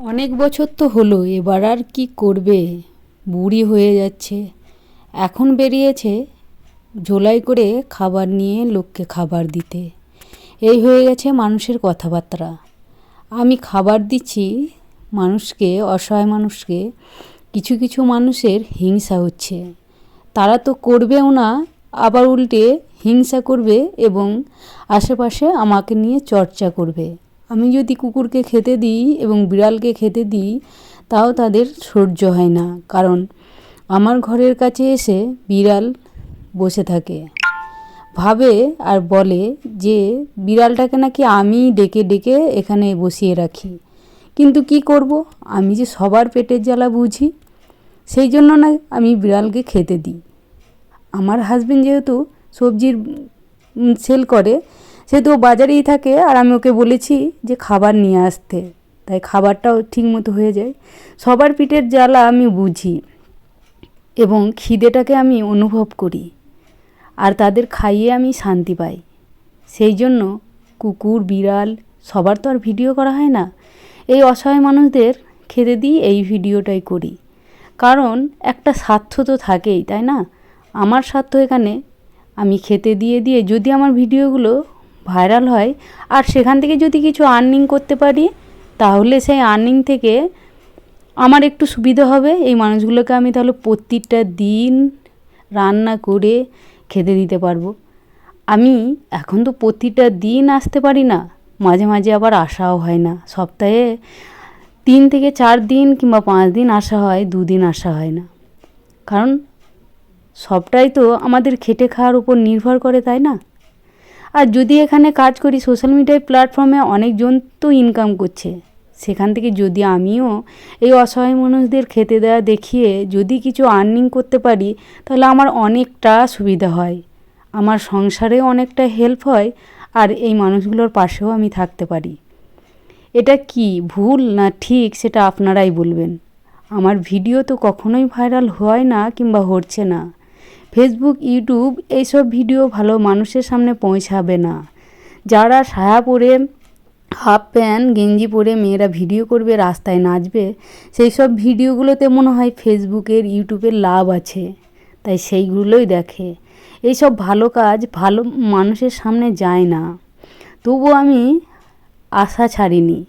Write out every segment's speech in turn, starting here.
অনেক বছর তো হলো, এবার আর কি করবে, বুড়ি হয়ে যাচ্ছে। এখন বেরিয়েছে ঝোলাই করে খাবার নিয়ে লোককে খাবার দিতে। এই হয়ে গেছে মানুষের কথাবার্তা। আমি খাবার দিচ্ছি মানুষকে, অসহায় মানুষকে। কিছু কিছু মানুষের হিংসা হচ্ছে, তারা তো করবেও না, আবার উল্টে হিংসা করবে এবং আশেপাশে আমাকে নিয়ে চর্চা করবে। আমি যদি কুকুরকে খেতে দিই এবং বিড়ালকে খেতে দিই, তাও তাদের সহ্য হয় না, কারণ আমার ঘরের কাছে এসে বিড়াল বসে থাকে, ভাবে আর বলে যে বিড়ালটাকে নাকি আমি ডেকে ডেকে এখানে বসিয়ে রাখি। কিন্তু কি করব, আমি যে সবার পেটের জ্বালা বুঝি, সেই জন্য না আমি বিড়ালকে খেতে দিই। আমার হাজবেন্ড যেহেতু সবজির সেল করে, সেহেতু ও বাজারেই থাকে, আর আমি ওকে বলেছি যে খাবার নিয়ে আসতে, তাই খাবারটাও ঠিক মতো হয়ে যায়। সবার পেটের জ্বালা আমি বুঝি এবং খিদেটাকে আমি অনুভব করি, আর তাদের খাইয়ে আমি শান্তি পাই। সেই জন্য কুকুর বিড়াল সবার তো আর ভিডিও করা হয় না, এই অসহায় মানুষদের খেতে দিই, এই ভিডিওটাই করি। কারণ একটা স্বার্থ তো থাকেই, তাই না? আমার স্বার্থ এখানে আমি খেতে দিয়ে দিয়ে যদি আমার ভিডিওগুলো ভাইরাল হয় আর সেখান থেকে যদি কিছু আর্নিং করতে পারি, তাহলে সেই আর্নিং থেকে আমার একটু সুবিধা হবে। এই মানুষগুলোকে আমি তাহলে প্রত্যেকটা দিন রান্না করে খেতে দিতে পারবো। আমি এখন তো প্রতিটা দিন আসতে পারি না, মাঝে মাঝে আবার আসাও হয় না। সপ্তাহে 3 থেকে 4 দিন কিংবা 5 দিন আসা হয়, 2 দিন আসা হয় না। কারণ সবটাই তো আমাদের খেটে খাওয়ার উপর নির্ভর করে, তাই না? আর যদি এখানে কাজ করি, সোশ্যাল মিডিয়া প্ল্যাটফর্মে অনেকজন তো ইনকাম করছে, সেখান থেকে যদি আমিও এই অসহায় মানুষদের খেতে দেওয়া দেখিয়ে যদি কিছু আর্নিং করতে পারি, তাহলে আমার অনেকটা সুবিধা হয়, আমার সংসারে অনেকটা হেল্প হয়, আর এই মানুষগুলোর পাশেও আমি থাকতে পারি। এটা কি ভুল না ঠিক সেটা আপনারাই বলবেন। আমার ভিডিও তো কখনোই ভাইরাল হয় না কিংবা হচ্ছে না। ফেসবুক, ইউটিউব এইসব ভিডিও ভালো মানুষের সামনে পৌঁছাবে না। যারা সায়া পরে, হাফ প্যান্ট গেঞ্জি পরে মেয়েরা ভিডিও করবে, রাস্তায় নাচবে, সেই সব ভিডিওগুলোতে মনে হয় ফেসবুকের ইউটিউবের লাভ আছে, তাই সেইগুলোই দেখে। এইসব ভালো কাজ ভালো মানুষের সামনে যায় না। তবু আমি আশা ছাড়িনি,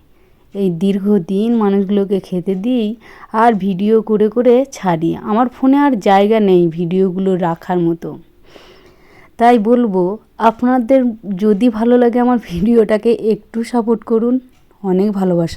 এই দীর্ঘদিন মানুষগুলোকে খেতে দিই আর ভিডিও করে করে ছাড়ি। আমার ফোনে আর জায়গা নেই ভিডিওগুলো রাখার মতো। তাই বলবো, আপনাদের যদি ভালো লাগে আমার ভিডিওটাকে একটু সাপোর্ট করুন। অনেক ভালোবাসা।